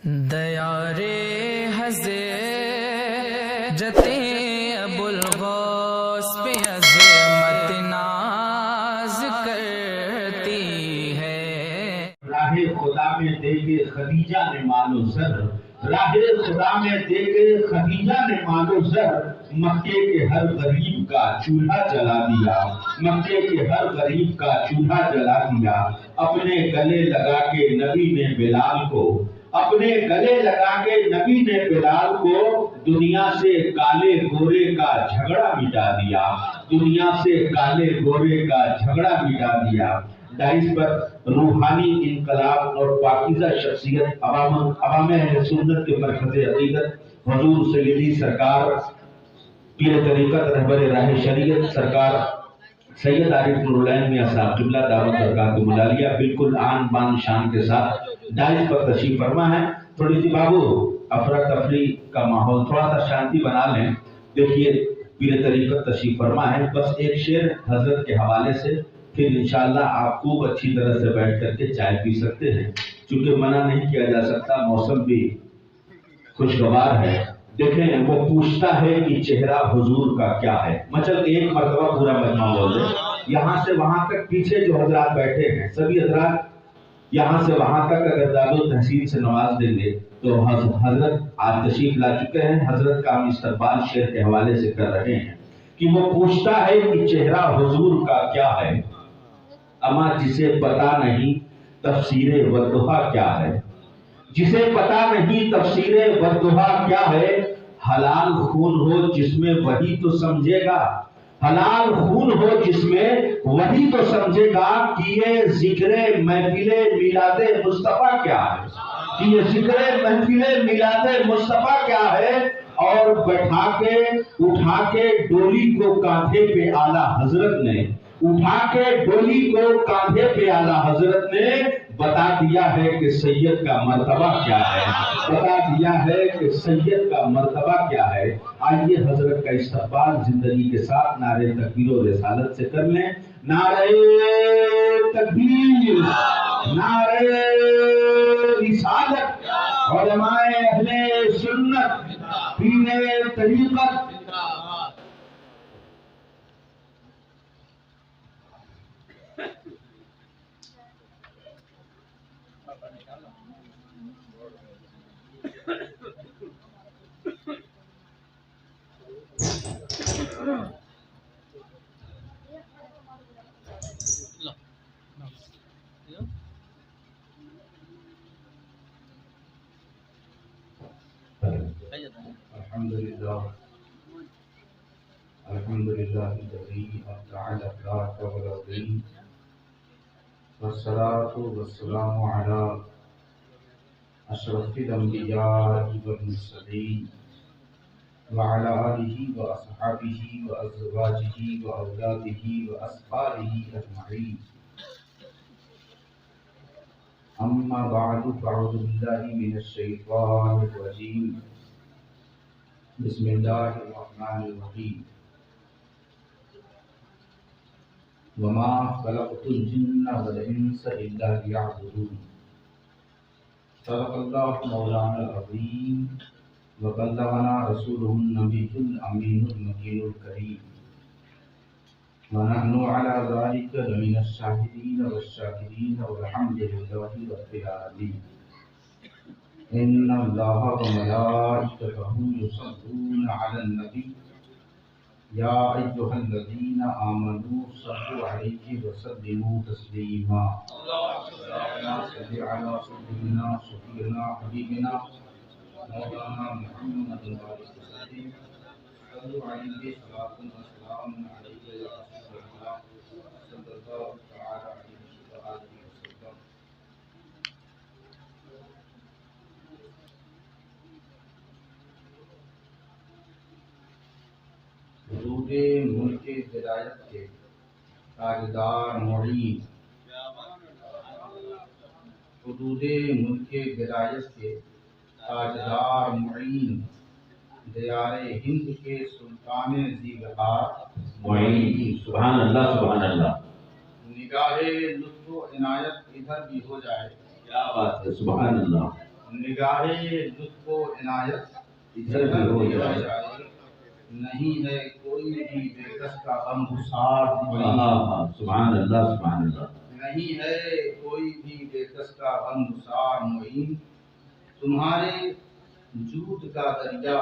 دیارے حضرت ابوالغوث پہ عظمت ناز کرتی ہے۔ راہ خدا میں دے کے خدیجہ نے مالو سر، راہ خدا میں دے کے خدیجہ نے مالو سر، مکے کے ہر غریب کا چولہا جلا دیا، مکے کے ہر غریب کا چولہا جلا دیا۔ اپنے گلے لگا کے نبی نے بلال کو، اپنے گلے لگا کے نبی نے بلال کو دنیا سے کالے گورے کا جھگڑا مٹا دیا، دنیا سے کالے گورے کا جھگڑا مٹا دیا۔ داعش پر روحانی انقلاب اور پاکیزہ شخصیت عوام اہل سنت کے مرکز عقیدت حضور سیدی سرکار پیر طریقت رہبر راہ شریعت سرکار سید عارف نورالعین میاں صاحب قبلہ دعوت برکاتہ العالیہ بالکل آن بان شان کے ساتھ داعش پر تشریف فرما ہے۔ تھوڑی سی بابو افراتفری کا ماحول، تھوڑا سا شانتی بنا لیں۔ دیکھیے پیر طریقت تشریف فرما ہے، بس ایک شعر حضرت کے حوالے سے، پھر انشاءاللہ آپ خوب اچھی طرح سے بیٹھ کر کے چائے پی سکتے ہیں، چونکہ منع نہیں کیا جا سکتا، موسم بھی خوشگوار ہے۔ دیکھیں وہ پوچھتا ہے کہ چہرہ حضور کا کیا ہے۔ مچل ایک مرتبہ پورا مجمع بول دیں، یہاں سے وہاں تک پیچھے جو حضرات بیٹھے ہیں سبھی حضرات یہاں سے وہاں تک اگر داد و تحسین سے نواز دیں گے تو حضرت آج تشریف لا چکے ہیں، حضرت کا ہم استقبال شعر کے حوالے سے کر رہے ہیں کہ وہ پوچھتا ہے کہ چہرہ حضور کا کیا ہے، اما جسے پتا نہیں تفسیر والضحیٰ کیا ہے، جسے پتا نہیں تفسیر والضحیٰ کیا ہے، حلال خون ہو جس میں وہی تو سمجھے گا، حلال خون ہو جس میں وہی تو سمجھے گا کہ یہ ذکر محفل میلاد مصطفیٰ کیا ہے، کہ یہ ذکر محفل میلاد مصطفیٰ کیا ہے۔ اور بٹھا کے اٹھا کے ڈولی کو کاندھے پہ اعلیٰ حضرت نے، اٹھا کے ڈولی کو کاندھے پہ اعلیٰ حضرت نے بتا دیا ہے کہ سید کا مرتبہ کیا ہے، بتا دیا ہے کہ سید کا مرتبہ کیا ہے۔ آئیے حضرت کا استقبال زندگی کے ساتھ نعرہ تکبیر و رسالت سے کر لیں۔ نعرہ تکبیر، نعرہ رسالت، علماء اہل سنت، پیر طریقت۔ الحمدللہ الذی ابدع الافلاک والارضین والصلاة والسلام علی اشرف الانبیاء والمرسلین وعلى آلہ واصحابہ وازواجہ واولادہ واصحابہ اجمعین، اما بعد فاعوذ باللہ من الشیطان الرجیم، بسم اللہ الرحمن الرحیم، وما خلقت الجن والانس الا ليعبدون، صدق اللہ مولانا العظیم وبلغنا رسوله النبی الامین المکین الکریم، ونحن على ذلك لمن الشاہدین والشاکرین والحمد للہ رب العالمین۔ ان اللہ وملائکتہ یصلون علی النبی یا ایھا الذین آمنوا صلوا علیہ وسلموا تسلیما، اللہم صل علی سیدنا شفیعنا حبیبنا مولانا محمد وسلم، صلوا علیہ صلاۃ وسلام علیک یا رسول اللہ صلی اللہ تعالی علیہ وآلہ وسلم۔ حدود ملک ہدایت کے تاجدار معین، حدود ملک ہدایت کے تاجدار معین، دیار ہند کے سلطان ذی بہار معین، سبحان اللہ سبحان اللہ۔ نگاہ لطف و عنایت ادھر بھی ہو جائے، کیا بات ہے، سبحان اللہ۔ نگاہ لطف و عنایت ادھر بھی ہو جائے. نہیں ہے کوئی بھی بے کس کا غم گسار سبحان اللہ سبحان اللہ. نہیں ہے کوئی بھی بے کس کا غم گسار معین تمہارے جود کا دریا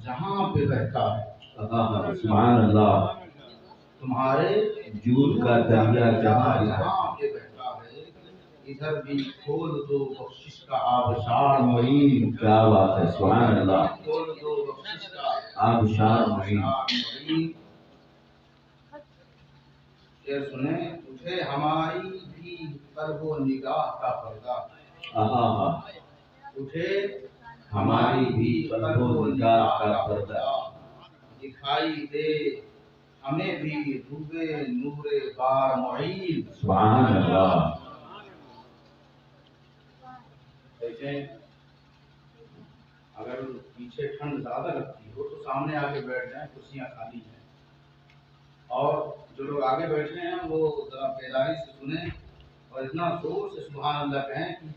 جہاں پہ بہتا ہے سبحان اللہ. تمہارے جود کا دریا جہاں پہ بہتا ہے ادھر بھی کھول دو بخشش کا آبشار معین کیا بات ہے. سبحان اللہ. کھول دو بخشش کا آبشار معین. معین. شعر سنیں. اٹھے ہماری بھی قلب و نگاہ کا پردہ اٹھے ہماری بھی قلب و نگاہ کا پردہ دکھائی دے ہمیں بھی روبے نور بار معین. سبحان اللہ. دیکھیں اگر پیچھے ٹھنڈ زیادہ لگتی ہو تو سامنے آ کے بیٹھ جائیں, کرسیاں خالی ہیں, اور جو لوگ آگے بیٹھے ہیں وہ ذرا بیداری سے سنیں اور اتنا زور سے سبحان اللہ کہیں کہ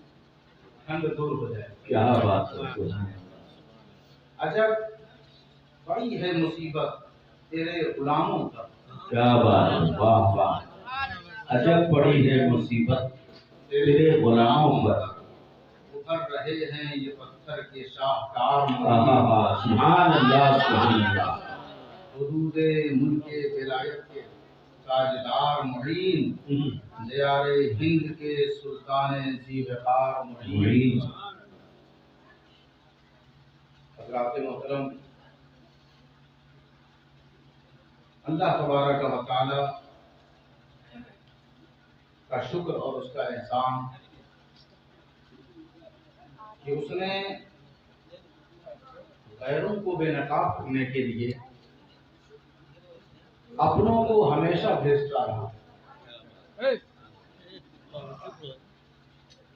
ٹھنڈ دور ہو جائے. کیا بات ہے. عجب بڑی ہے مصیبت تیرے غلاموں پر. کیا بات ہے. واہ واہ. عجب پڑی ہے مصیبت تیرے غلاموں پر. ابھر رہے ہیں یہ پتھر کے شاہکار سبحان اللہ سبحان اللہ. حدود ملک ولایت کے تاجدار معین دیار ہند کے سلطان ذی وقار معین. حضرات محترم, اللہ تبارک و تعالی کا شکر اور اس کا احسان کہ اس نے غیروں کو بے نقاب کرنے کے لیے اپنوں کو ہمیشہ بھیجتا رہا,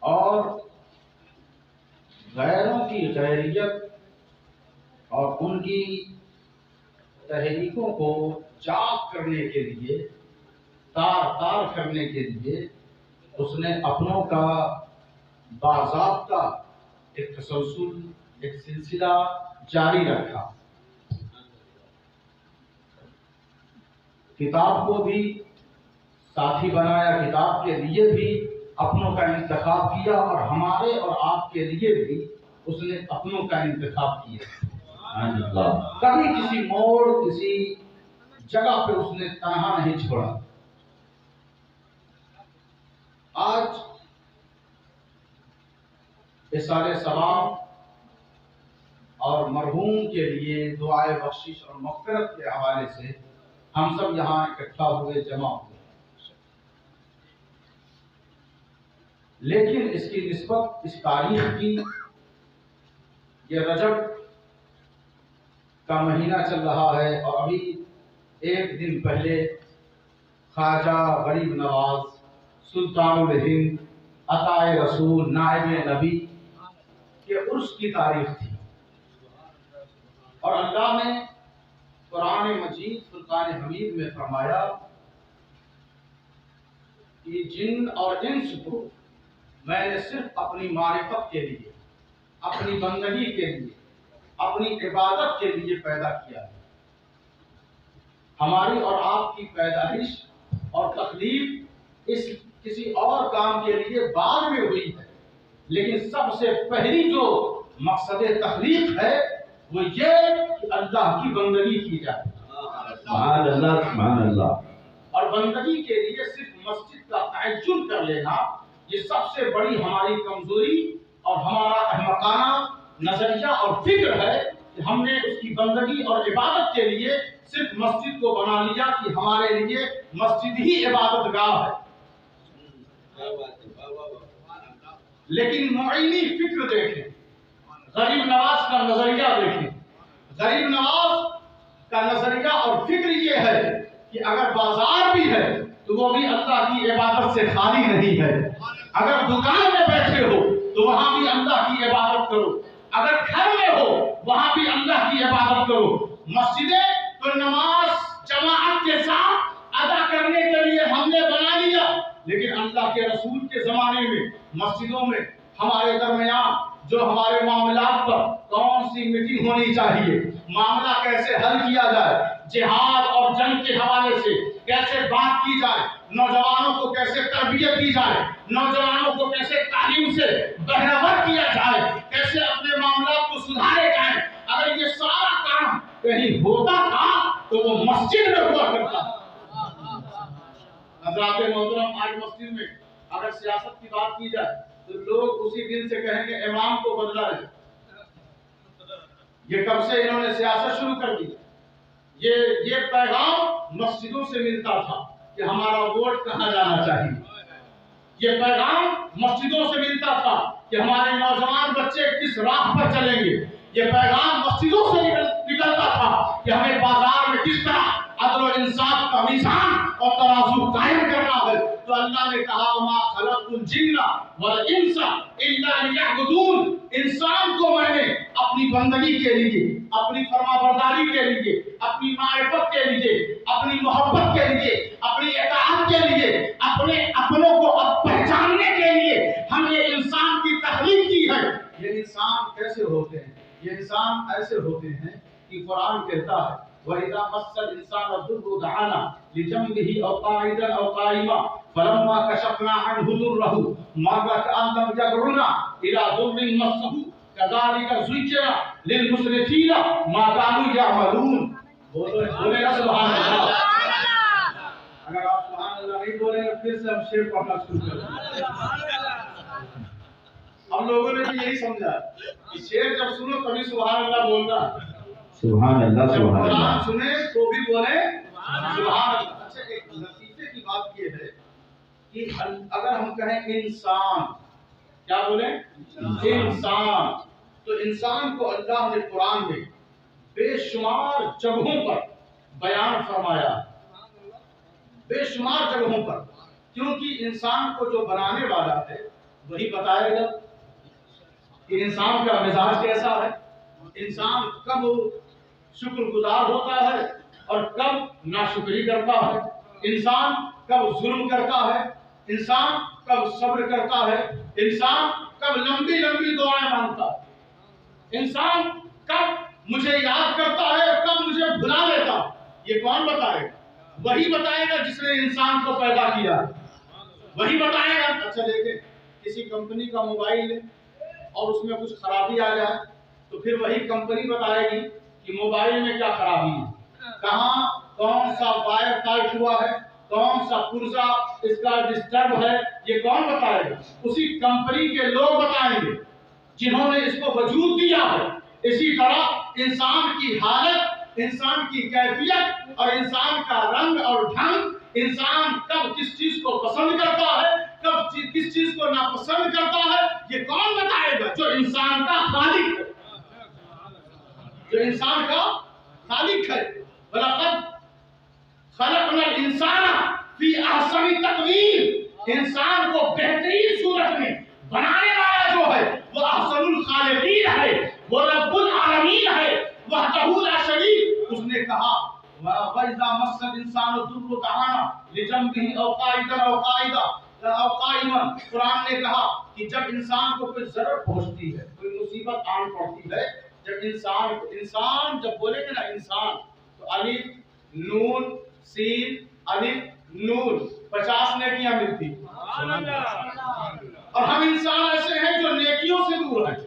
اور غیروں کی غیریت اور ان کی تحریکوں کو چاک کرنے کے لیے, تار تار کرنے کے لیے اس نے اپنوں کا باضابطہ ایک تسلسل, ایک سلسلہ جاری رکھا. کتاب کو بھی ساتھی بنایا, کتاب کے لیے بھی اپنوں کا انتخاب کیا, اور ہمارے اور آپ کے لیے بھی اس نے اپنوں کا انتخاب کیا. کبھی کسی موڑ, کسی جگہ پہ اس نے تنہا نہیں چھوڑا. آج اِرسالِ ثواب اور مرحوم کے لیے دعائے بخشش اور مغفرت کے حوالے سے ہم سب یہاں اکٹھا ہوئے, جمع ہوئے, لیکن اس کی نسبت اس تاریخ کی, یہ رجب کا مہینہ چل رہا ہے اور ابھی ایک دن پہلے خواجہ غریب نواز سلطان الہند عطائے رسول نائب نبی کے عرس کی تاریخ تھی, اور اللہ نے قرآن مجید فرقان حمید میں فرمایا کہ جن اور انس کو میں نے صرف اپنی معرفت کے لیے, اپنی بندگی کے لیے, اپنی عبادت کے لیے پیدا کیا ہے. ہماری اور آپ کی پیدائش اور تخلیق اس کسی اور کام کے لیے بعد میں ہوئی ہے, لیکن سب سے پہلی جو مقصد تخلیق ہے وہ یہ کہ اللہ کی بندگی کی جائے. سبحان اللہ سبحان اللہ. اور بندگی کے لیے صرف مسجد کا تعین کر لینا یہ سب سے بڑی ہماری کمزوری اور ہمارا احمقانہ نظریہ اور فکر ہے کہ ہم نے اس کی بندگی اور عبادت کے لیے صرف مسجد کو بنا لیا کہ ہمارے لیے مسجد ہی عبادت گاہ ہے. لیکن معینی فکر دیکھیں, غریب نواز کا نظریہ دیکھیں. غریب نواز کا نظریہ اور فکر یہ ہے کہ اگر بازار بھی ہے تو وہ بھی اللہ کی عبادت سے خالی نہیں ہے. اگر دکان میں بیٹھے ہو تو وہاں بھی اللہ کی عبادت کرو, اگر گھر میں ہو وہاں بھی اللہ کی عبادت کرو. مسجدیں تو نماز جماعت کے ساتھ ادا کرنے کے لیے ہم نے بنا لیا, لیکن اللہ کے رسول کے زمانے میں مسجدوں میں ہمارے درمیان جو ہمارے معاملات پر کون سی میٹنگ ہونی چاہیے، معاملہ کیسے حل کیا جائے، جہاد اور جنگ کے حوالے سے کیسے بات کی جائے، نوجوانوں کو کیسے تربیت دی جائے، نوجوانوں کو کیسے تعلیم سے بہرور کیا جائے، کیسے اپنے معاملات کو سدھارے جائیں، اگر یہ سارا کام کہیں ہوتا تھا تو وہ مسجد میں ہوا کرتا تھا۔ حضرات محترم، آج مسجد میں اگر سیاست کی بات کی جائے تو لوگ اسی دن سے کہیں گے امام کو بدلا ہے۔ یہ کب سے انہوں نے سیاست شروع کر دی؟ یہ پیغام مسجدوں سے ملتا تھا کہ ہمارا ووٹ کہاں جانا چاہیے، یہ پیغام مسجدوں سے ملتا تھا کہ ہمارے نوجوان بچے کس راہ پر چلیں گے، یہ پیغام مسجدوں سے نکلتا تھا کہ ہمیں بازار میں کس طرح عدل و انصاف کا میزان اور ترازو قائم کرنا ہے۔ تو اللہ نے کہا وما خلقت الجن والانس الا لیعبدون، انسان کو میں نے اپنی بندگی کے لیے، اپنی فرما برداری کے لیے، اپنی معرفت کے لیے، اپنی محبت کے لیے، اپنی اطاعت کے لیے، اپنے اپنوں کو پہچاننے کے لیے ہم نے انسان کی تخلیق کی ہے۔ یہ انسان کیسے ہوتے ہیں؟ یہ انسان ایسے ہوتے ہیں کہ قرآن کہتا ہے وَإِذَا مَسَّ الْإِنسَانَ الضُّرُّ دَعَانَا لِجَنبِهِ أَوْ قَاعِدًا أَوْ قَائِمًا فَلَمَّا كَشَفْنَا عَنْهُ ضُرَّهُ مَرَّ كَأَن لَّمْ يَدْعُنَا إِلَىٰ ضُرٍّ مَسَّهُ كَذَٰلِكَ زُيِّنَ لِلْمُسْرِفِينَ مَا كَانُوا يَعْمَلُونَ۔ بولے نا سبحان اللہ۔ اگر آپ سبحان اللہ نہیں بولیں تو پھر سے ہم شعر پڑھنا شروع کریں۔ ہم لوگوں نے بھی یہی سمجھا کہ شعر جب سنو تبھی سبحان اللہ بولنا، سبحان اللہ جب سبحان قرآن اللہ۔ سنے تو بھی بولے سبحان اللہ۔ اچھا، ایک لطیفے کی بات یہ ہے کہ اگر ہم کہیں انسان، کیا بولیں؟ انسان، تو انسان کو اللہ نے قرآن میں بے شمار جگہوں پر بیان فرمایا، بے شمار جگہوں پر، کیونکہ انسان کو جو بنانے والا ہے وہی بتائے گا کہ انسان کا مزاج کیسا ہے، انسان کب شکر گزار ہوتا ہے اور کب ناشکری کرتا ہے، انسان کب ظلم کرتا ہے، انسان کب صبر کرتا ہے، انسان کب لمبی لمبی دعائیں مانگتا ہے، انسان کب مجھے یاد کرتا ہے اور کب مجھے بھلا لیتا ہے۔ یہ کون بتائے گا؟ وہی بتائے گا جس نے انسان کو پیدا کیا، وہی بتائے گا۔ اچھا دیکھیں، کسی کمپنی کا موبائل لیں اور اس میں کچھ خرابی آ جائے تو پھر وہی کمپنی بتائے گی کہ موبائل میں کیا خرابی ہے، کہاں کون سا وائر فالٹ ہوا ہے، کون سا پرزا اس کا ڈسٹرب ہے، یہ کون بتائے گا؟ اسی کمپنی کے لوگ بتائیں گے جنہوں نے اس کو وجود دیا ہے۔ اسی طرح انسان کی حالت، انسان کی کیفیت اور انسان کا رنگ اور ڈھنگ، انسان کب کس چیز کو پسند کرتا ہے، کب کس چیز کو ناپسند کرتا ہے، یہ کون بتائے گا؟ جو انسان کا خالق ہے، جو انسان کا خالق ہے۔ وَلَقَدْ خَلَقْنَا الْإِنسَانَ فِي أَحْسَنِ تَقْوِيمٍ، انسان کو بہترین صورت میں بنانے والا جو ہے وہ احسن الخالقین ہے، وہ رب العالمین ہے، وحدہ لا شریک۔ اس نے کہا وَإِذَا مَسَّ الْإِنسَانَ الضُّرُّ دَعَانَا لِجَنبِهِ أَوْ قَاعِدًا أَوْ قَائِمًا۔ قرآن نے کہا کہ جب انسان کو کوئی ضرورت پہنچتی ہے، کوئی مصیبت آن پڑتی ہے، جب انسان جب بولے گے نا انسان تو الف نون سین الف نون 50 نیکیاں ملتی۔ اور ہم انسان ایسے ہیں جو نیکیوں سے دور ہیں۔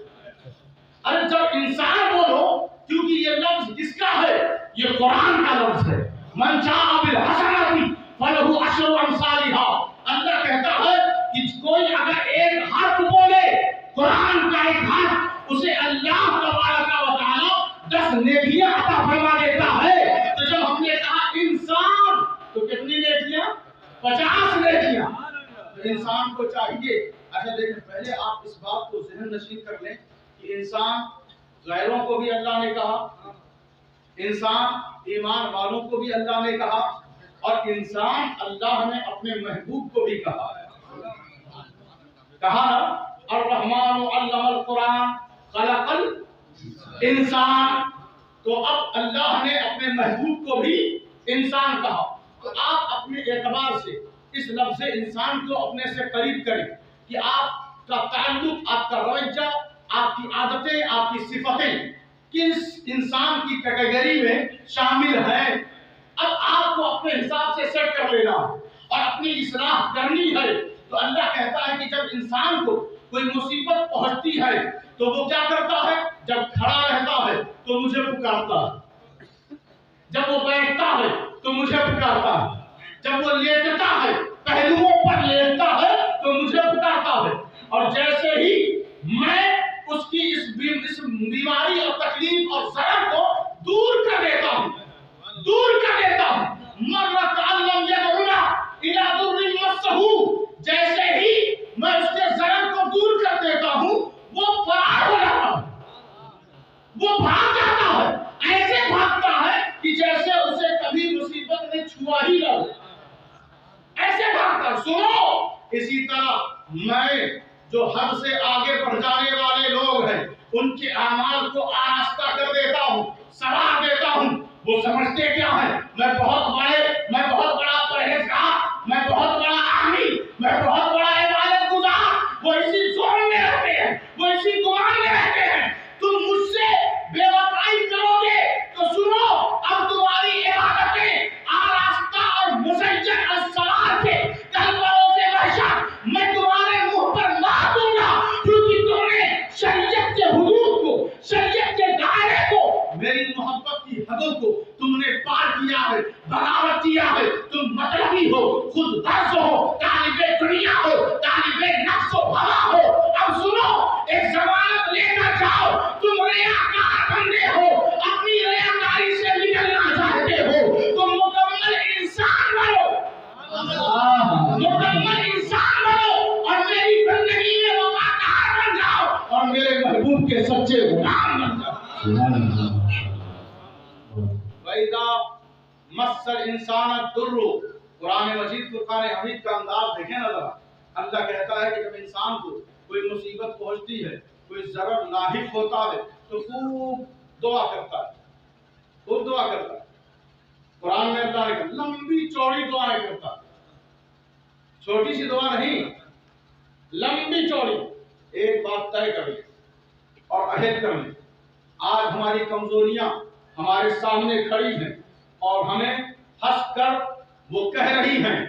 ارے جب انسان بولو، کیونکہ یہ لفظ کس کا ہے؟ یہ قرآن کا لفظ ہے۔ من جاء بالحسنۃ فلہ عشر امثالها۔ اللہ کہتا ہے کہ کوئی اگر ایک حرف بولے، قرآن کا ایک حرف، اسے اللہ تبارک و تعالی 10 نیکیاں عطا فرما دیتا ہے۔ تو جب ہم نے کہا انسان تو کتنی نیکیاں؟ 50 نیکیاں۔ تو انسان کو چاہیے، اچھا دیکھیں، پہلے آپ اس بات کو ذہن نشین کر لیں کہ انسان غیروں کو بھی اللہ نے کہا، انسان ایمان والوں کو بھی اللہ نے کہا، اور انسان اللہ نے اپنے محبوب کو بھی کہا ہے۔ کہا نا الرحمن علم القرآن خلق الانسان، تو اب اللہ نے اپنے محبوب کو بھی انسان کہا۔ تو آپ اپنے اعتبار سے اس لفظ انسان کو اپنے سے قریب کریں کہ آپ کا تعلق، آپ کا رویہ آپ کی عادتیں، آپ کی صفتیں کس انسان کی کیٹیگری میں شامل ہیں، اب آپ کو اپنے حساب سے سیٹ کر لینا اور اپنی اصلاح کرنی ہے۔ تو اللہ کہتا ہے کہ جب انسان کو کوئی مصیبت پہنچتی ہے تو وہ کیا کرتا ہے؟ جب کھڑا رہتا ہے تو مجھے پکارتا ہے، جب وہ بیٹھتا ہے تو مجھے پکارتا ہے، جب وہ لیٹتا ہے پہلوؤں پر لیٹتا ہے تو مجھے پکارتا ہے، اور جیسے ہی میں اس کی اس بیماری اور تکلیف اور ضرر کو دور کر دیتا ہوں، مرت علم یدعنا الی ضر مسہ، جیسے ہی میں اس کے ضرر کو دور کر دیتا ہوں وہ فرار ہو جاتا ہے، وہ بھاگ جاتا ہے، ایسے بھاگتا ہے کہ جیسے اسے کبھی مصیبت نے چھوا ہی نہ ہو، ایسے بھاگتا ہے۔ سنو، اسی طرح میں جو حد سے آگے بڑھ جانے والے لوگ ہیں ان کے اعمال کو آراستہ کر دیتا ہوں، سوار دیتا ہوں۔ وہ سمجھتے کیا ہے؟ میں بہت بڑا پرہیزگار، میں بہت بڑا عامل، میں بہت بڑا عبادت گزار، وہ اسی زون میں رہتے ہیں، وہ اسی گمان میں رہتے ہیں۔ تم مجھ سے بے وفائی کرو گے تو سنو، اب تمہاری عبادتیں آراستہ اور مزین اور سوار کے کل بروز محشر میں تمہارے منہ پر مار دوں گا، کیونکہ تم نے شریعت کے حدود کو، شریعت کے دائرے کو، میری محبت کی حدوں کو تم نے پار کیا ہے، بغاوت کیا ہے۔ تم مطلبی ہو، خود غرض ہو، طالب دنیا ہو، طالب نفس و ہوا ہو۔ اب سنو، ایک ضمانت لے کر جاؤ، تم ریاکار بندے ہو، اپنی ریاکاری سے نکلنا چاہتے ہو، تم مکمل انسان بنو، مکمل انسان بنو اور میری بندگی میں وفادار بن جاؤ اور میرے محبوب کے سچے غلام بن جاؤ۔ وَإِذَا مَسَّ الْإِنسَانَ الضُّرُّ، قرآن مجید فرقان حمید کا انداز دیکھیں نا ذرا۔ اللہ کہتا ہے کہ جب انسان کو کوئی مصیبت پہنچتی ہے، کوئی ضرر لاحق ہوتا ہے تو خوب دعا کرتا ہے، خوب دعا کرتا ہے۔ قرآن میں اللہ نے لمبی چوڑی دعائیں کرتا ہے، چھوٹی سی دعا نہیں، لمبی چوڑی۔ ایک بات طے کر لیں اور عہد کر لیں، آج ہماری کمزوریاں ہمارے سامنے کھڑی ہیں اور ہمیں ہنس کر وہ کہہ رہی ہیں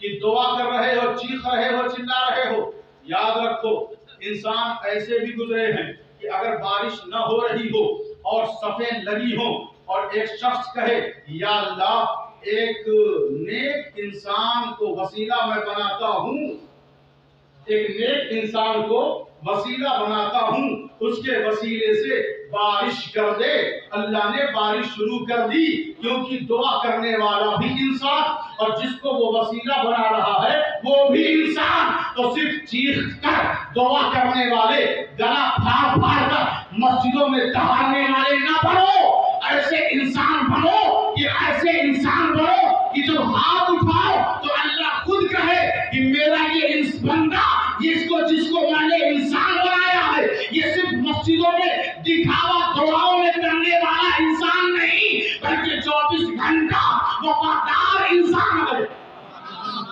کہ دعا کر رہے ہو، چیخ رہے ہو، چلا رہے ہو۔ یاد رکھو، انسان ایسے بھی گزرے ہیں کہ اگر بارش نہ ہو رہی ہو اور صفیں لگی ہوں اور ایک شخص کہے یا اللہ ایک نیک انسان کو وسیلہ میں بناتا ہوں، ایک نیک انسان کو وسیلہ بناتا ہوں، اس کے وسیلے سے بارش کر دے، اللہ نے بارش شروع کر دی، کیونکہ دعا کرنے والا بھی انسان اور جس کو وہ وسیلہ بنا رہا ہے وہ بھی انسان۔ تو صرف چیخ کر دعا کرنے والے، گلا پھاڑ پھاڑ کر مسجدوں میں دہاڑنے والے نہ بنو، ایسے انسان بنو کہ جب ہاتھ اٹھاؤ تو اللہ خود کہے کہ میرا یہ بندہ، جس کو میں نے انسان بنایا ہے، یہ صرف مسجدوں میں دکھاوا دعاؤں میں کرنے والا انسان نہیں، بلکہ 24 گھنٹہ وفادار انسان ہے،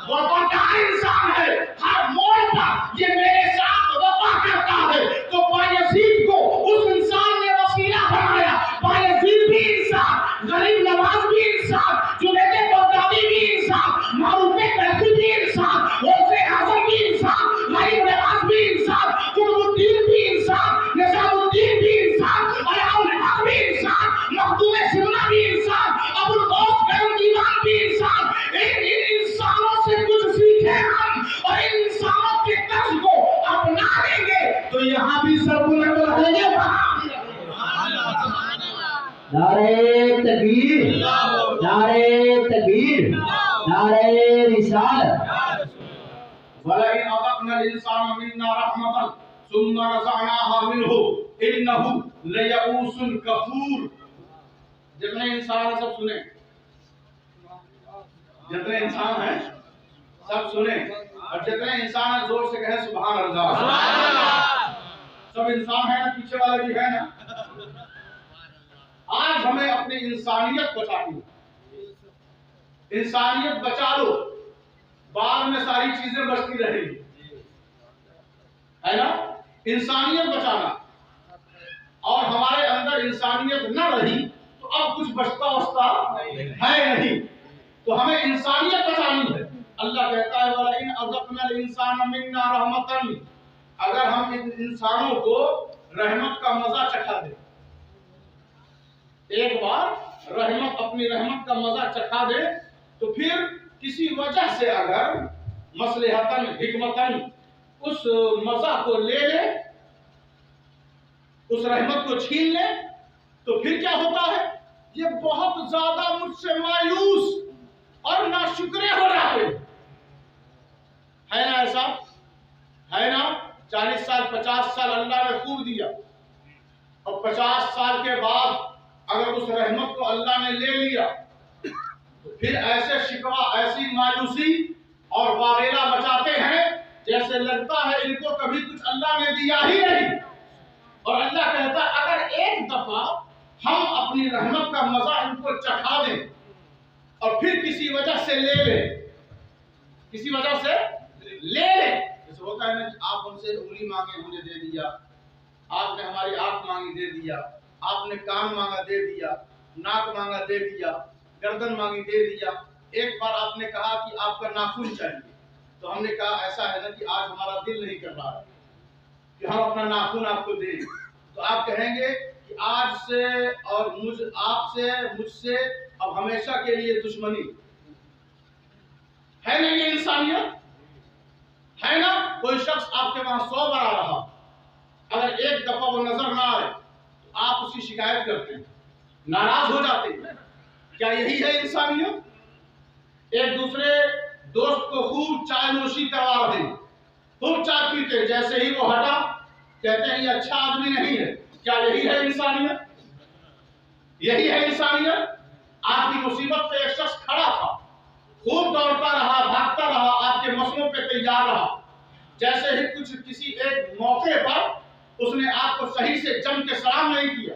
وفادار انسان ہے۔ ہر موڑ پر یہ میرے ساتھ وفا کرتا ہے۔ تو بایزید کو اس انسان نے وسیلہ بنایا، بایزید بھی انسان، غریب نواز بھی انسان، جنید بغدادی بھی انسان، معروف کلفی بھی انسان، غوث اعظم بھی انسان، غریب نواز بھی انسان، قطب الدین بھی انسان، نظام الدین بھی انسان، علاء الحق بھی انسان، مخدوم سمنہ بھی انسان، ابو الغوث کرم دیوان بھی انسان۔ ان انسانوں سے کچھ سیکھیں ہم اور ان انسانوں کے طرز کو اپنا لیں گے تو یہاں بھی سب بلند رہیں گے۔ نعرہ تکبیر، نعرہ تکبیر، نعرہ رسالت۔ وَلَئِنْ أَذَقْنَا الْإِنسَانَ مِنَّا رَحْمَةً ثُمَّ نَزَعْنَاهَا مِنْهُ إِنَّهُ لَيَئُوسٌ كَفُورٌ۔ جتنے انسان ہیں سب سنیں، جتنے انسان ہیں سب سنیں، اور جتنے انسان ہیں زور سے کہیں سبحان اللہ۔ سب انسان ہیں نا، پیچھے والے بھی ہیں نا۔ آج ہمیں اپنی انسانیت بچانی ہے، انسانیت بچا لو، بعد میں ساری چیزیں بچتی رہیں گی، ہے نا۔ انسانیت بچانا، اگر انسانیت نہ رہی تو اب کچھ بچتا وستا ہے نہیں. تو ہمیں انسانیت بچانی ہے. اللہ کہتا ہے وَلَئِنْ أَذَقْنَا الْإِنسَانَ مِنَّا رَحْمَةً، اگر ہم ان انسانوں کو رحمت کا مزہ چکھا دیں، ایک بار رحمت اپنی رحمت کا مزہ چکھا دے تو پھر کسی وجہ سے اگر مصلحتاً حکمتاً اس مزہ کو لے لے، اس رحمت کو چھین لے، تو پھر کیا ہوتا ہے؟ یہ بہت زیادہ مجھ سے مایوس اور ناشکرے ہو جاتے. ہے نا ایسا؟ ہے نا؟ 40 سال 50 سال اللہ نے خوب دیا، اور 50 سال کے بعد اگر اس رحمت کو اللہ نے لے لیا تو پھر ایسے شکوہ، ایسی مایوسی اور واویلا مچاتے ہیں جیسے لگتا ہے ان کو کبھی کچھ اللہ نے دیا ہی نہیں. اور اللہ کہتا ہے اگر ایک دفعہ ہم اپنی رحمت کا مزہ ان کو چکھا دیں اور پھر کسی وجہ سے لے لیں، کسی وجہ سے لے لیں، جیسے ہوتا ہے نا آپ ہم سے انگلی مانگے ہم نے دے دیا، آپ نے ہماری آنکھ مانگی دے دیا، آپ نے کان مانگا دے دیا، ناک مانگا دے دیا، گردن مانگی دے دیا. ایک بار آپ نے کہا کہ آپ کا ناخن چاہیے تو ہم نے کہا ایسا ہے نا کہ آج ہمارا دل نہیں کر رہا ہے کہ ہم اپنا ناخن آپ کو دیں، تو آپ کہیں گے کہ آج سے اور آپ سے مجھ سے اب ہمیشہ کے لیے دشمنی. ہے نا یہ انسانیت؟ ہے نا؟ کوئی شخص آپ کے وہاں 100 بار آ رہا، اگر ایک دفعہ وہ نظر نہ آئے تو آپ اس کی شکایت کرتے ہیں، ناراض ہو جاتے ہیں. کیا یہی ہے انسانیت؟ ایک دوسرے دوست کو خوب چائے نوشی کروا رہے ہیں، خوب چائے پیتے، جیسے ہی وہ ہٹا کہتے ہیں یہ اچھا آدمی نہیں ہے. کیا یہی ہے انسانیت؟ یہی ہے انسانیت؟ آپ کی مصیبت پہ ایک شخص کھڑا تھا، خوب دوڑتا رہا، بھاگتا رہا، آپ کے مسئلوں پہ تیار رہا، جیسے ہی کچھ کسی ایک موقع پر اس نے آپ کو صحیح سے جم کے سلام نہیں کیا،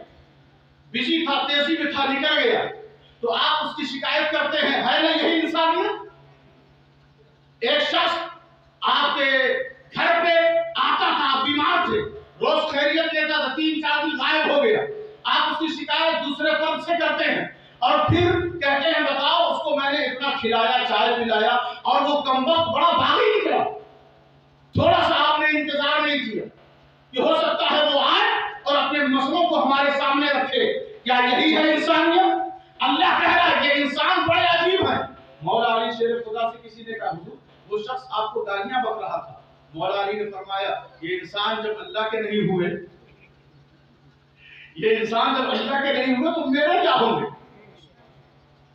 بزی تھا، تیزی میں تھا، نکل گیا، تو آپ اس کی شکایت کرتے ہیں. ہے نا یہی انسانیت؟ ایک شخص آپ کے گھر پہ آتا تھا، بیمار تھے، روز خیریت لیتا تھا، 3-4 دن غائب ہو گیا، آپ اس کی شکایت دوسرے فرد سے کرتے ہیں اور پھر کہتے ہیں بتاؤ اس کو میں نے اتنا کھلایا، چائے پلایا، اور وہ کمبخت بڑا باغی نکلا، تھوڑا سا آپ نے انتظار نہیں کیا کہ ہو سکتا ہے وہ آئے اور اپنے مسئلوں کو ہمارے سامنے رکھے. کیا یہی ہے انسانیت؟ اللہ کہہ رہا ہے یہ انسان بڑے عجیب ہے. مولا علی شیر خدا سے کسی نے کہا حضور وہ شخص آپ کو گالیاں بک رہا تھا، مولا علی نے فرمایا یہ انسان جب اللہ کے نہیں ہوئے، یہ انسان جب اللہ کے نہیں ہوئے تو میرے کیا ہوں گے؟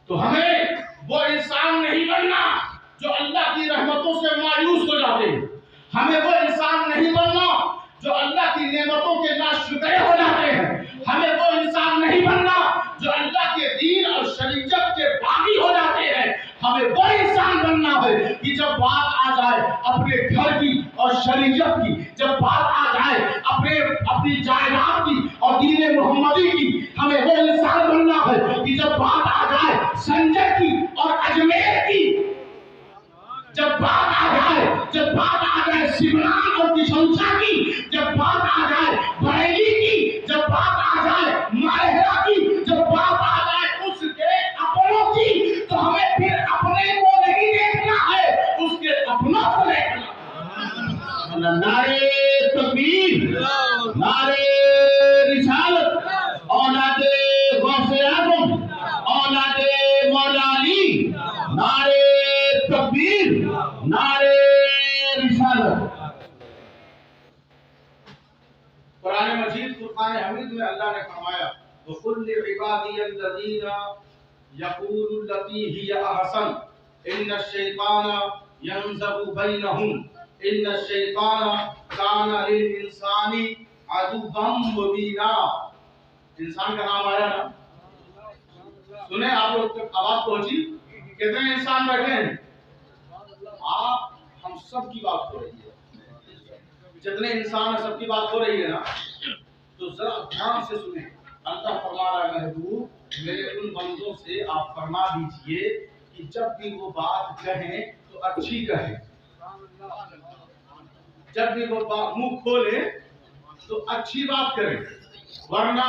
تو ہمیں وہ انسان نہیں بننا جو اللہ کی رحمتوں سے مایوس ہو جاتے ہیں. ہمیں وہ انسان نہیں بننا جو اللہ کی نعمتوں کے ناشکرے ہو جاتے ہیں. ہمیں وہ انسان نہیں بننا جو اللہ کے دین اور شریعت کے باغی ہو جاتے ہیں. ہمیں وہ انسان بننا ہے کہ جب بات آ جائے اپنے گھر کی اور شریعت کی، جب بات آ جائے اپنی جائیداد کی اور دین محمدی کی، ہمیں وہ انسان بننا ہے کہ جب بات آ جائے سنجے کی اور اجمیر کی، جب بات آ جائے سمران اور کشنچا کی، جب بات آ جائے بریلی کی، جب بات آ جائے ماہرہ کی، جب بات آ جائے اس کے اپنوں کی، تو ہمیں پھر اپنے کو نہیں دیکھنا ہے، اس کے اپنوں کو دیکھنا. نعرے تکبیر، نعرے رسالت، اولاد غوث اعظم، اولاد مولا علی، نعرے تکبیر، نعرے رسالت. قرآن مجید فرقان حمید میں اللہ نے فرمایا وَقُلْ لِعِبَادِيَ الَّذِينَ يَقُولُوا الَّتِي هِيَ أَحْسَنُ إِنَّ الشَّيْطَانَ يَنزَغُ بَيْنَهُمْ إِنَّ الشَّيْطَانَ كَانَ لِلْإِنسَانِ عَدُوًّا مُبِينًا. انسان کا نام آیا نا؟ سنیں آپ لوگ تک آواز پہنچی؟ کتنے انسان بیٹھے ہیں؟ آپ ہم سب کی بات ہو رہی ہے، جتنے انسان ہیں سب کی بات ہو رہی ہے نا، تو ذرا دھیان سے سنیں. اللہ فرما رہا ہے محبوب میرے ان بندوں سے آپ فرما دیجئے کہ جب بھی وہ بات کہیں تو اچھی کہیں، جب بھی وہ منہ کھولیں تو اچھی بات کریں، ورنہ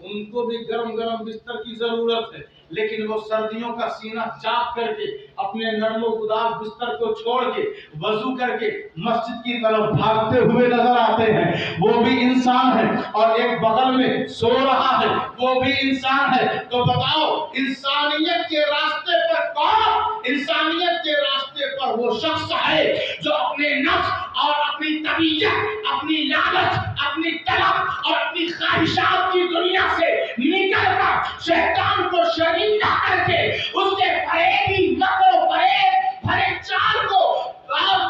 ان کو بھی گرم گرم بستر کی ضرورت ہے، لیکن وہ سردیوں کا سینہ چاک کر کے اپنے نرم و گداز بستر کو چھوڑ کے وضو کر کے مسجد کی طرف بھاگتے ہوئے نظر آتے ہیں۔ وہ بھی انسان ہے، اور ایک بغل میں سو رہا ہے، وہ بھی انسان ہے۔ تو بتاؤ انسانیت کے راستے پر کون؟ انسانیت کے راستے پر وہ شخص ہے جو اپنے نفس اور اپنی طبیعت، اپنی لالچ، اپنی طلب اور اپنی خواہشات کی دنیا سے نکل کر شیطان کو شرمندہ کر کے اس کے فریبی مکر و فریب بھرے چال کو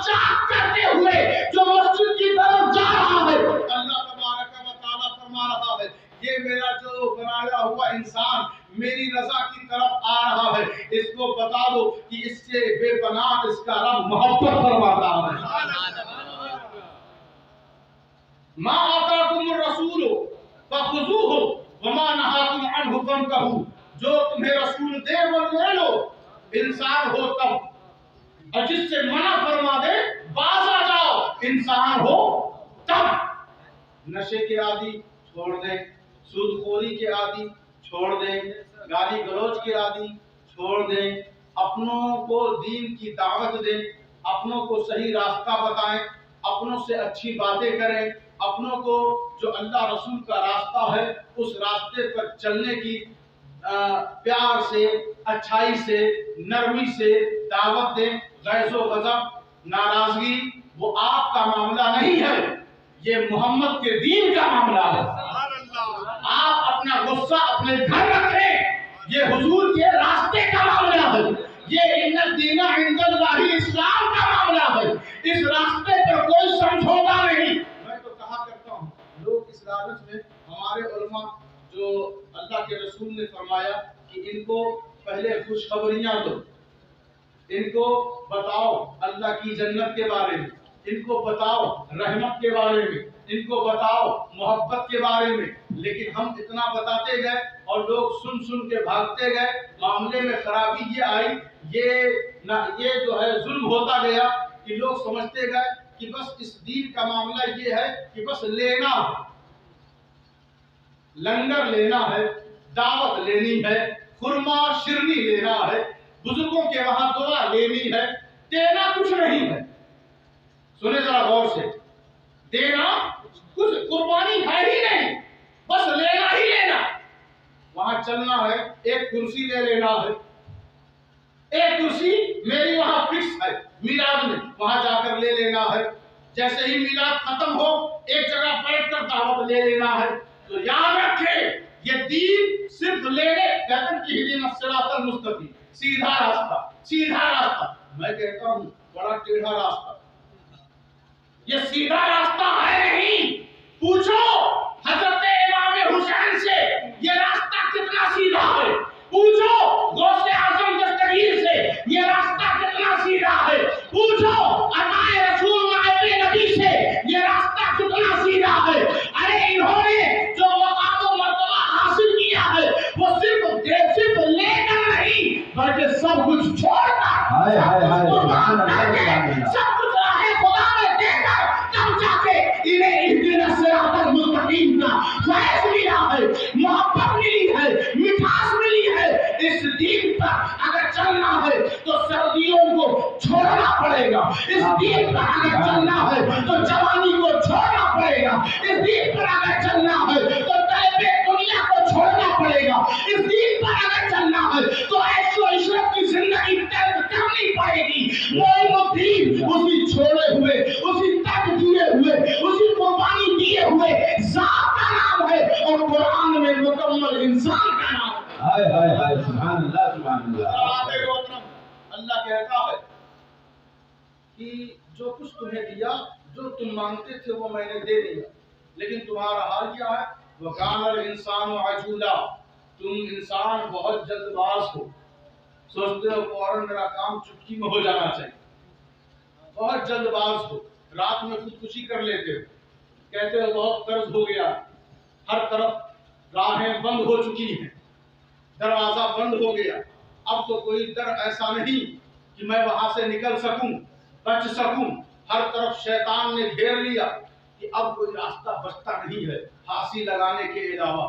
چاک کرتے ہوئے جو مسجد کی طرف جا رہا ہے، اللہ تبارک و تعالیٰ فرما رہا ہے یہ میرا جو بنایا ہوا انسان میری رضا کی طرف آ رہا ہے، اس کو بتا دو کہ اس سے بے پناہ اس کا رب محبت فرماتا ہے۔ ما آتاکم الرسول فخذوہ وما نہاکم عنہ فانتہوا، جو تمہیں رسول دے وہ لے لو، انسان ہو تب، اور جس سے منع فرما دے باز آ جاؤ، انسان ہو تب۔ نشے کے عادی چھوڑ دیں، سود خوری کے عادی چھوڑ دیں، گالی گلوچ کے عادی چھوڑ دیں، اپنوں کو دین کی دعوت دیں، اپنوں کو صحیح راستہ بتائیں، اپنوں سے اچھی باتیں کریں، اپنوں کو جو اللہ رسول کا راستہ ہے اس راستے پر چلنے کی پیار سے، اچھائی سے، نرمی سے دعوت دیں۔ غیظ و غضب، ناراضگی وہ آپ کا معاملہ نہیں ہے، یہ محمد کے دین کا معاملہ ہے۔ آپ اپنا غصہ اپنے گھر رکھیں، یہ حضور کے راستے کا معاملہ ہے، یہ ان الدین عند اللہ اسلام کا معاملہ ہے، اس راستے پر کوئی سمجھوتا نہیں۔ میں تو کہا کرتا ہوں لوگ اس لالچ میں، ہمارے علماء جو اللہ کے رسول نے فرمایا کہ ان کو پہلے خوشخبریاں دو، ان کو بتاؤ اللہ کی جنت کے بارے میں، ان کو بتاؤ رحمت کے بارے میں، ان کو بتاؤ محبت کے بارے میں، لیکن ہم اتنا بتاتے گئے اور لوگ سن سن کے بھاگتے گئے، معاملے میں خرابی یہ آئی، یہ جو ہے ظلم ہوتا گیا کہ لوگ سمجھتے گئے کہ بس اس دین کا معاملہ یہ ہے کہ بس لینا ہے، لنگر لینا ہے، دعوت لینی ہے، خرما شرنی لینا ہے، بزرگوں کے وہاں دعا لینی ہے، دینا کچھ نہیں ہے۔ سنیں ذرا غور سے، دینا کچھ قربانی ہے ہی نہیں، بس لینا ہی لینا۔ وہاں چلنا ہے، ایک کرسی لے لینا ہے، ایک کرسی میری وہاں فکس ہے میلاد میں، وہاں جا کر لے لینا ہے، جیسے ہی میلاد ختم ہو ایک جگہ بیٹھ کر دعوت لے لینا ہے۔ تو یاد رکھیں یہ دین صرف لینے، کہتے ہیں کہ اہدنا الصراط المستقیم، سیدھا راستہ، سیدھا راستہ۔ میں کہتا ہوں بڑا ٹیڑھا راستہ، یہ سیدھا راستہ ہے نہیں۔ پوچھو حضرت امام حسین سے یہ راستہ کتنا سیدھا ہے، پوچھو غوث اعظم دستگیر سے یہ راستہ کتنا سیدھا ہے، پوچھو عطائے رسول نائب نبی سے یہ راستہ کتنا سیدھا ہے۔ ارے انہوں نے جو مقام و مرتبہ حاصل کیا ہے وہ صرف لے کر نہیں بلکہ سب کچھ چھوڑ کر، سب کچھ راہ خدا میں دے کر تب جا کے انہیں اہدنا الصراط المستقیم کا فیض ملا ہے، محبت ملی ہے، مٹھاس ملی ہے۔ اس دین پر اگر چلنا ہے تو سردیوں کو چھوڑنا پڑے گا، اس دین پر اگر چلنا ہے تو جوانی کو چھوڑنا پڑے گا، اس دین پر اگر چلنا ہے تو طلب دنیا کو چھوڑنا پڑے گا، اس دین پر اگر چلنا ہے تو عیش و عشرت کی زندگی ترک کرنی پڑے گی۔ معین الدین اسی چھوڑے ہوئے، اسی ترک کیے ہوئے، اسی قربانی دیے ہوئے ذات کا نام ہے، اور قرآن میں مکمل انسان کا نام ہے۔ سبحان اللہ سبحان اللہ۔ اللہ کہتا ہے کہ جو کچھ تمہیں دیا، جو تم مانگتے تھے وہ میں نے دے دیا، لیکن تمہارا حال کیا ہے؟ وَكَانَ الْإِنسَانُ عَجُولًا، تم انسان بہت جلد باز ہو، سوچتے ہو فوراً میرا کام چٹکی میں ہو جانا چاہیے، بہت جلد باز ہو، رات میں خودکشی کر لیتے ہو، کہتے ہو بہت قرض ہو گیا، ہر طرف راہیں بند ہو چکی ہیں، دروازہ بند ہو گیا، اب تو کوئی در ایسا نہیں کہ میں وہاں سے نکل سکوں، بچ سکوں، ہر طرف شیطان نے گھیر لیا کہ اب کوئی راستہ بچتا نہیں ہے پھانسی لگانے کے علاوہ۔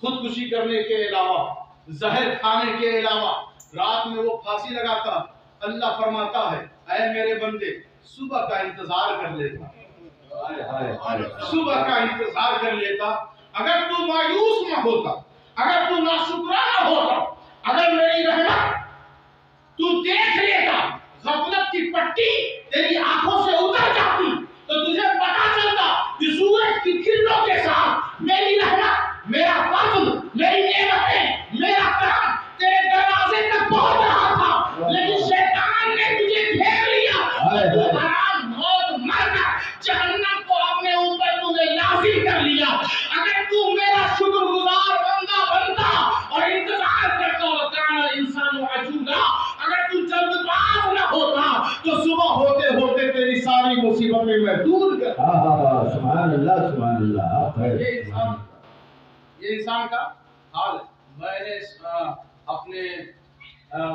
خودکشی کرنے کے علاوہ، زہر کھانے کے علاوہ رات میں وہ پھانسی لگاتا، اللہ فرماتا ہے اے میرے بندے صبح کا انتظار کر لیتا، صبح کا انتظار کر لیتا، اگر تو مایوس نہ ہوتا، اگر تو ناشکرانہ ہوتا، اگر میری رحمت تو دیکھ لیتا، غفلت کی پٹی تیری آنکھوں سے اتر جاتی تو تجھے پتا چلتا کہ سورج کی کرنوں کے ساتھ میری رحمت، میرا فضل، میری نعمتیں، میرا کرم تیرے دروازے تک پہنچ رہا تھا، لیکن شیطان نے تجھے گھیر لیا، تو حرام موت مر کر جہنم کو اپنے اوپر تم نے لازم کر لیا۔ اگر تو میرا شکر گزار بندہ بنتا اور انتظار کرتا، وکان انسان عجولا، اگر تو جلد باز نہ ہوتا تو صبح ہوتے ہوتے تیری ساری مصیبتیں میں دور کر۔ سبحان اللہ سبحان اللہ۔ یہ انسان کا حال ہے۔ میں نے اپنے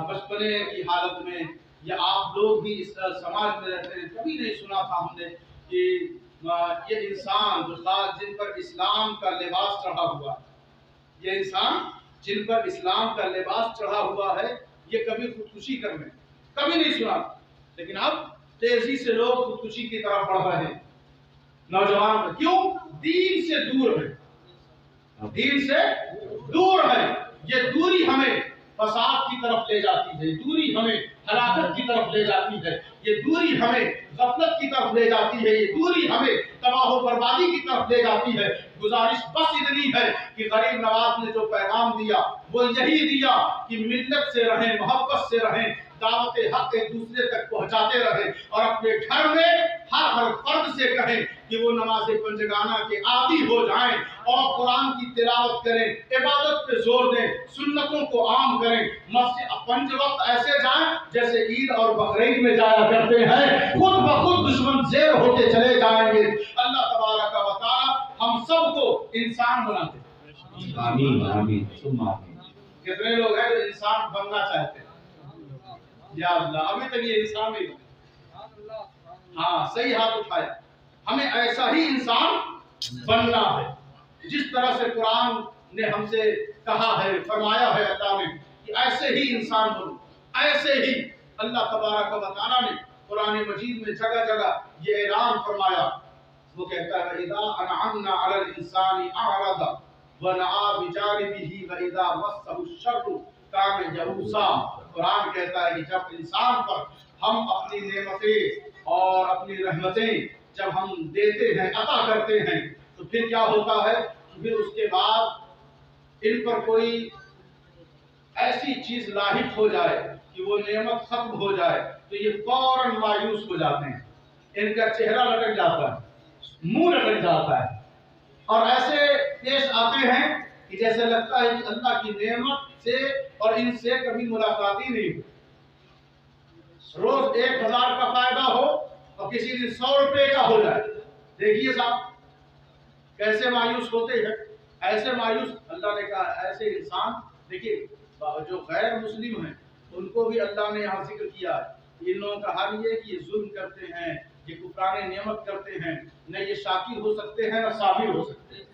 بچپنے کی حالت میں یا آپ لوگ بھی اس سماج میں رہتے ہیں کبھی نہیں سنا تھا ہم نے کہ یہ انسان جو جن پر اسلام کا لباس چڑھا ہوا ہے، یہ انسان جن پر اسلام کا لباس چڑھا ہوا ہے یہ کبھی خودکشی کرنے کبھی نہیں سنا، لیکن اب تیزی سے لوگ خودکشی کی طرف بڑھ رہے ہیں۔ نوجوان کیوں؟ دین سے دور ہے، دین سے دور ہے۔ یہ دوری ہمیں فساد کی طرف لے جاتی ہے، دوری ہمیں ہلاکت کی طرف لے جاتی ہے، یہ دوری ہمیں غفلت کی طرف لے جاتی ہے، یہ دوری ہمیں تباہ و بربادی کی طرف لے جاتی ہے۔ گزارش بس اتنی ہے کہ غریب نواز نے جو پیغام دیا وہ یہی دیا کہ ملت سے رہیں، محبت سے رہیں، دعوت حق ایک دوسرے تک پہنچاتے رہیں، اور اپنے گھر میں ہر فرد سے کہیں کہ وہ نماز پنجگانہ کے عادی ہو جائیں اور قرآن کی تلاوت کریں، عبادت پہ زور دیں، سنتوں کو عام کریں، مسجد پنج وقت ایسے جائیں جیسے عید اور بقرعید میں جایا کرتے ہیں، خود بخود دشمن زیر ہوتے چلے جائیں گے۔ اللہ تبارک و تعالی ہم سب کو انسان بناتے ہیں۔ آمین آمین ثم آمین۔ کتنے لوگ ہیں جو انسان بننا چاہتے ہیں؟ یا اللہ ابھی تک یہ انسان نہیں بنے۔ ہاں صحیح ہاتھ اٹھایا۔ ہمیں ایسا ہی انسان بننا ہے جس طرح سے قرآن نے ہم سے کہا ہے، فرمایا ہے اللہ نے کہ ایسے ہی انسان بنو، ایسے ہی۔ اللہ تبارک و تعالیٰ نے قرآن مجید میں جگہ جگہ یہ اعلان فرمایا، وہ کہتا ہے اذا انعمنا علی الانسان اعرض ونأى بجانبه واذا مسه الشر كان یئوسا۔ قرآن کہتا ہے کہ جب انسان پر ہم اپنی نعمتیں اور اپنی رحمتیں جب ہم دیتے ہیں، عطا کرتے ہیں، تو پھر کیا ہوتا ہے؟ پھر اس کے بعد ان پر کوئی ایسی چیز لاحق ہو جائے کہ وہ نعمت ختم ہو جائے تو یہ فوراً مایوس ہو جاتے ہیں، ان کا چہرہ لٹک جاتا ہے، منہ لٹک جاتا ہے، اور ایسے پیش آتے ہیں کہ جیسے لگتا ہے کہ اللہ کی نعمت سے اور ان سے کبھی ملاقات ہی نہیں ہوئی۔ روز 1000 کا فائدہ ہو اور کسی دن 100 روپے کا ہو جائے، دیکھیے صاحب کیسے مایوس ہوتے ہیں۔ ایسے مایوس اللہ نے کہا ایسے انسان، دیکھیے جو غیر مسلم ہیں ان کو بھی اللہ نے یہاں ذکر کیا ہے، ان لوگوں کا حال یہ کہ یہ ظلم کرتے ہیں، یہ کفران نعمت کرتے ہیں، نہ یہ شاکر ہو سکتے ہیں نہ صابر ہو سکتے ہیں۔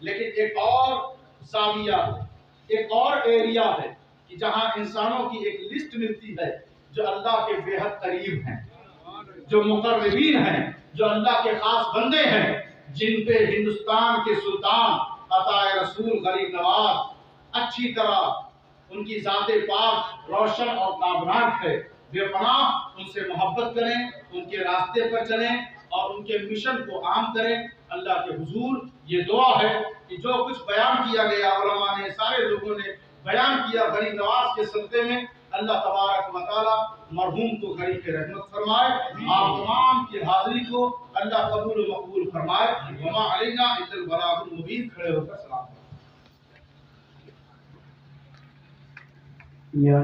لیکن ایک اور زاویہ، ایک اور ایریا ہے کہ جہاں انسانوں کی ایک لسٹ ملتی ہے جو اللہ کے بے حد قریب ہیں، جو مقربین ہیں، جو اللہ کے خاص بندے ہیں، جن پہ ہندوستان کے سلطان عطائے رسول غریب نواز اچھی طرح ان کی ذات پاک روشن اور تابناک ہے۔ بے پناہ ان سے محبت کریں، ان کے راستے پر چلیں اور ان کے مشن کو عام کریں۔ اللہ کے حضور یہ دعا ہے کہ جو کچھ بیان کیا گیا علماء نے، سارے لوگوں نے بیان کیا غریب نواز کے صدقے میں، اللہ تبارک و تعالی مرحوم کو غریب کے رحمت فرمائے، آپ تمام کی حاضری کو اللہ قبول و مقبول فرمائے۔ وما علینا الا البلاغ المبین۔ کھڑے ہو کر سلام۔